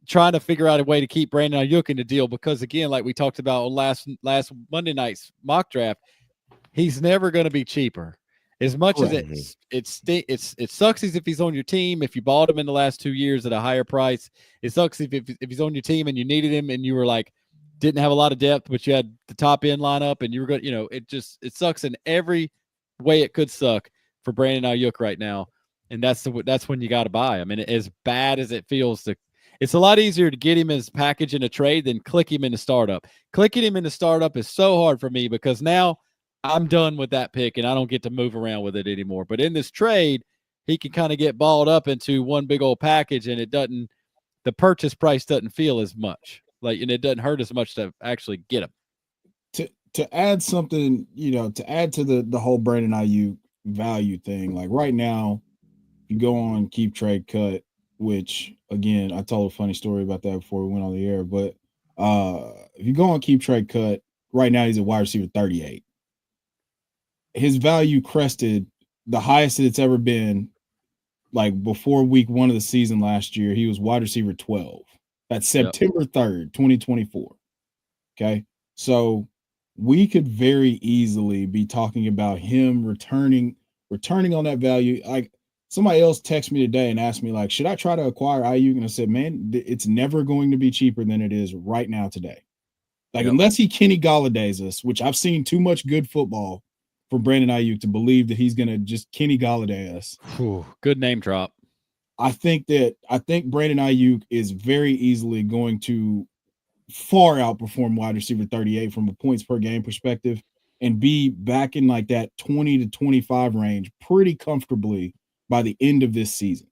trying to figure out a way to keep Brandon Ayuk in the deal, because again, like we talked about last Monday night's mock draft, he's never going to be cheaper. As much as it sucks if he's on your team. If you bought him in the last 2 years at a higher price, it sucks if he's on your team and you needed him and you were like, didn't have a lot of depth, but you had the top end lineup and you were going, it sucks in every way it could suck for Brandon Ayuk right now. And that's when you got to buy him. And as bad as it feels it's a lot easier to get him as package in a trade than click him in the startup. Clicking him in the startup is so hard for me, because now I'm done with that pick and I don't get to move around with it anymore. But in this trade, he can kind of get balled up into one big old package, and the purchase price doesn't feel as much, and it doesn't hurt as much to actually get him. To add something, to add to the whole Brandon Ayuk value thing, like right now, you go on Keep Trade Cut, which again, I told a funny story about that before we went on the air, but if you go on Keep Trade Cut, right now he's a wide receiver 38. His value crested the highest that it's ever been, like before week 1 of the season last year. He was wide receiver 12. That's September 3rd, 2024. Okay. So we could very easily be talking about him returning on that value. Like, somebody else texted me today and asked me, like, should I try to acquire Ayuk? And I said, man, it's never going to be cheaper than it is right now today. Like, unless he Kenny Galladays us, which I've seen too much good football from Brandon Ayuk to believe that he's going to just Kenny Galladay us. Good name drop. I think Brandon Ayuk is very easily going to far outperform wide receiver 38 from a points per game perspective, and be back in like that 20 to 25 range pretty comfortably by the end of this season.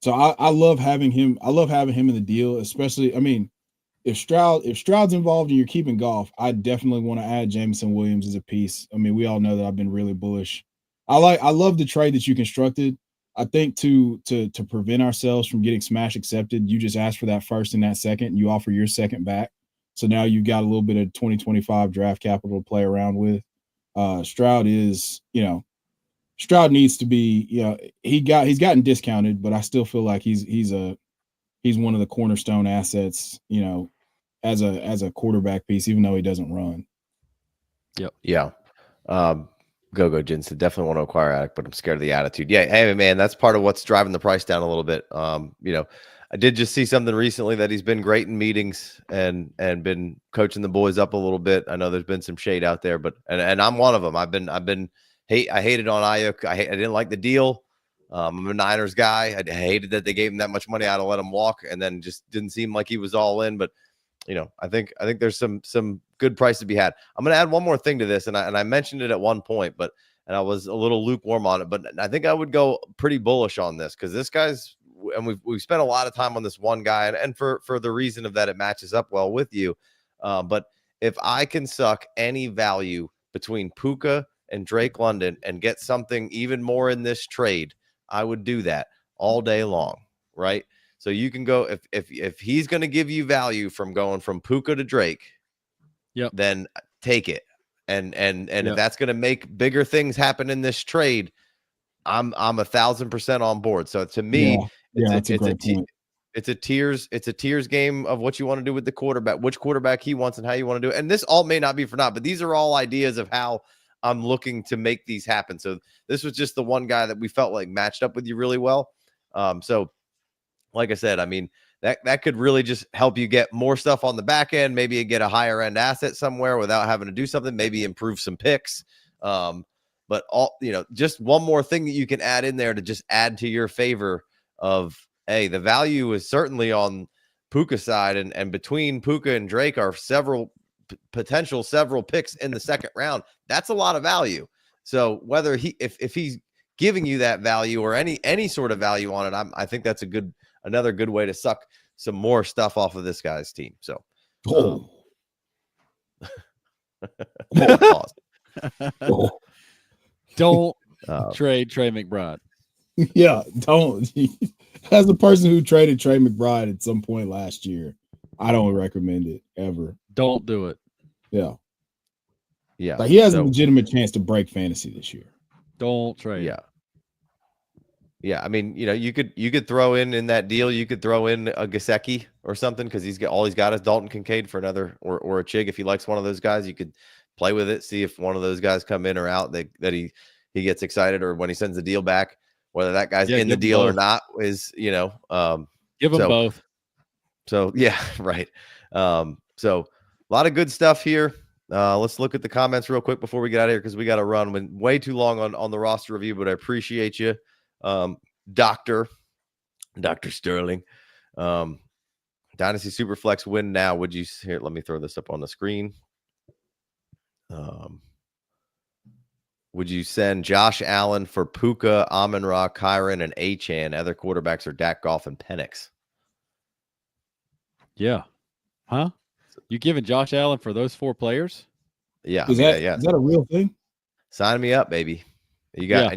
So I love having him. I love having him in the deal, especially, I mean, if Stroud's involved and you're keeping Goff, I definitely want to add Jameson Williams as a piece. I mean, we all know that I've been really bullish. I love the trade that you constructed. I think to prevent ourselves from getting smash accepted, you just ask for that first and that second, and you offer your second back. So now you've got a little bit of 2025 draft capital to play around with. Stroud needs to be, he's gotten discounted, but I still feel like he's one of the cornerstone assets, as a quarterback piece, even though he doesn't run. Yep. Yeah. Go Jensen. Definitely want to acquire Attic, but I'm scared of the attitude. Yeah. Hey, man, that's part of what's driving the price down a little bit. I did just see something recently that he's been great in meetings and been coaching the boys up a little bit. I know there's been some shade out there, but and I'm one of them. I hated on Ayuk. I didn't like the deal. I'm a Niners guy. I hated that they gave him that much money. I'd have let him walk, and then just didn't seem like he was all in. But I think there's some good price to be had. I'm going to add one more thing to this, and I mentioned it at one point, and I was a little lukewarm on it, but I think I would go pretty bullish on this, because this guy's, and we've spent a lot of time on this one guy, and for the reason of that it matches up well with you. But if I can suck any value between Puka and Drake London and get something even more in this trade, I would do that all day long, right? So you can go, if he's going to give you value from going from Puka to Drake, then take it. And if that's going to make bigger things happen in this trade, I'm 1,000% on board. So to me, it's a tiers game of what you want to do with the quarterback, which quarterback he wants and how you want to do it. And this all may not be for naught, but these are all ideas of how I'm looking to make these happen. So this was just the one guy that we felt like matched up with you really well. So like I said, I mean, that could really just help you get more stuff on the back end, maybe get a higher end asset somewhere without having to do something, maybe improve some picks. But just one more thing that you can add in there to just add to your favor of, hey, the value is certainly on Puka side, and between Puka and Drake are several picks in the second round. That's a lot of value. So whether if he's giving you that value or any sort of value on it, I think that's another good way to suck some more stuff off of this guy's team. So pause. Don't trade Trey McBride. Yeah, don't. As the person who traded Trey McBride at some point last year, I don't recommend it ever. Don't do it. Yeah. Yeah. He has a legitimate chance to break fantasy this year. Don't trade. Yeah. Yeah. I mean, you could throw in that deal, you could throw in a Gesicki or something because he's got is Dalton Kincaid for another or a Chig. If he likes one of those guys, you could play with it, see if one of those guys come in or out that he gets excited, or when he sends the deal back, whether that guy's in the deal or not is, give them both. So yeah, right. So a lot of good stuff here. Let's look at the comments real quick before we get out of here because we got to run. Went way too long on the roster review, but I appreciate you, Dr. Sterling. Dynasty Superflex win now. Would you here? Let me throw this up on the screen. Would you send Josh Allen for Puka, Amon-Ra, Kyren, and Achane? Other quarterbacks are Dak, Goff, and Penix. Yeah. Huh? You giving Josh Allen for those 4 players? Yeah. Is that a real thing? Sign me up, baby. You have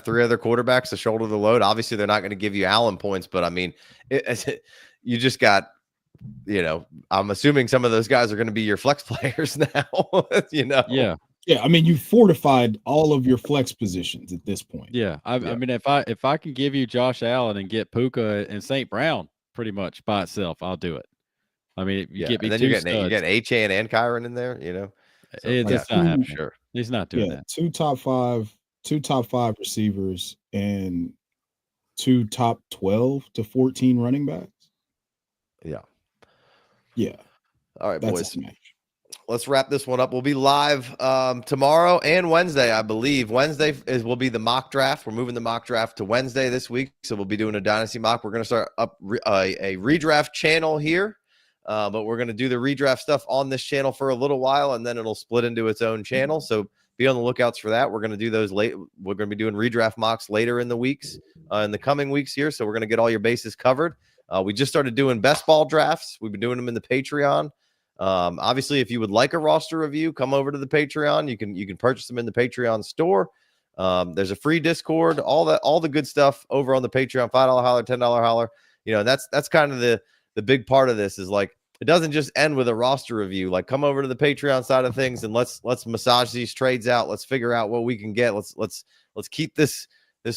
3 other quarterbacks to shoulder the load. Obviously, they're not going to give you Allen points, but I mean, you just got, I'm assuming some of those guys are going to be your flex players now. Yeah. Yeah, I mean, you fortified all of your flex positions at this point. Yeah, I mean, if I can give you Josh Allen and get Puka and St. Brown pretty much by itself, I'll do it. I mean, you get me, and then you get Achane and Kyren in there. It's not happening. Sure, he's not doing that. 2 top 5 receivers and 2 top 12 to 14 running backs. Yeah. All right, boys. Let's wrap this one up. We'll be live tomorrow and Wednesday, I believe. Wednesday will be the mock draft. We're moving the mock draft to Wednesday this week, so we'll be doing a Dynasty mock. We're going to start up a redraft channel here, but we're going to do the redraft stuff on this channel for a little while, and then it'll split into its own channel. So be on the lookouts for that. We're going to do those late. We're going to be doing redraft mocks later in the weeks, in the coming weeks here. So we're going to get all your bases covered. We just started doing best ball drafts. We've been doing them in the Patreon. Obviously, if you would like a roster review, come over to the Patreon. You can purchase them in the Patreon store. There's a free Discord, all the good stuff over on the Patreon. $5 holler, $10 holler. And that's kind of the big part of this is like, it doesn't just end with a roster review. Like, come over to the Patreon side of things and let's massage these trades out. Let's figure out what we can get. Let's keep this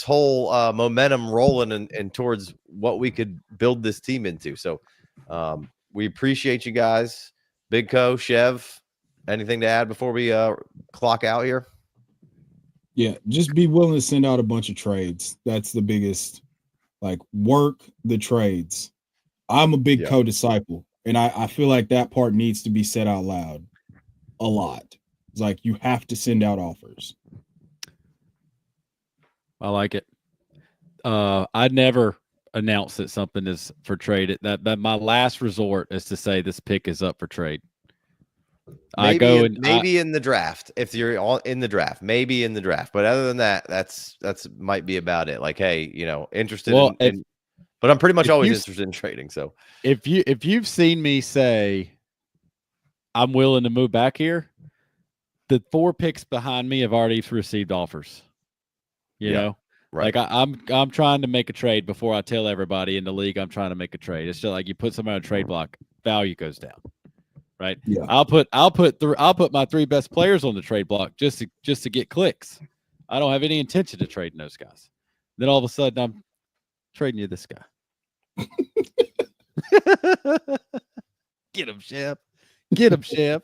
whole momentum rolling and towards what we could build this team into. So we appreciate you guys. Big Co, Chev, anything to add before we clock out here? Yeah, just be willing to send out a bunch of trades. That's the biggest, work the trades. I'm a big co-disciple, and I feel like that part needs to be said out loud a lot. It's like you have to send out offers. I like it. I'd never announce that something is for trade. That my last resort is to say this pick is up for trade. Maybe in the draft, if you're all in the draft, maybe in the draft. But other than that, that's might be about it. Like, hey, interested but I'm pretty much always interested in trading. So if you've seen me say I'm willing to move back here, the 4 picks behind me have already received offers. You know? Right. Like I'm trying to make a trade before I tell everybody in the league I'm trying to make a trade. It's just like you put somebody on a trade block, value goes down. Right. Yeah. I'll put my 3 best players on the trade block just to get clicks. I don't have any intention to trading those guys. Then all of a sudden I'm trading you this guy. Get him, Shep. Get him, Shep.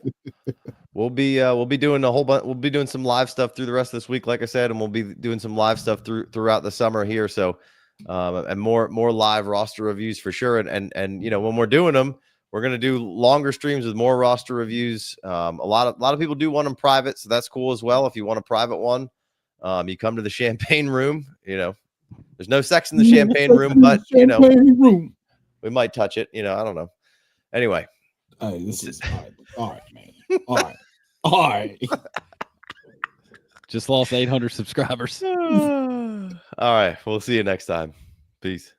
We'll be doing a whole bunch. We'll be doing some live stuff through the rest of this week, like I said, and we'll be doing some live stuff throughout the summer here. So, and more live roster reviews for sure. And when we're doing them, we're going to do longer streams with more roster reviews. A lot of people do want them private, so that's cool as well. If you want a private one, you come to the champagne room. There's no sex in the champagne room, but We might touch it. I don't know. Anyway. Hey, this is all right, man. All right. Just lost 800 subscribers. All right. We'll see you next time. Peace.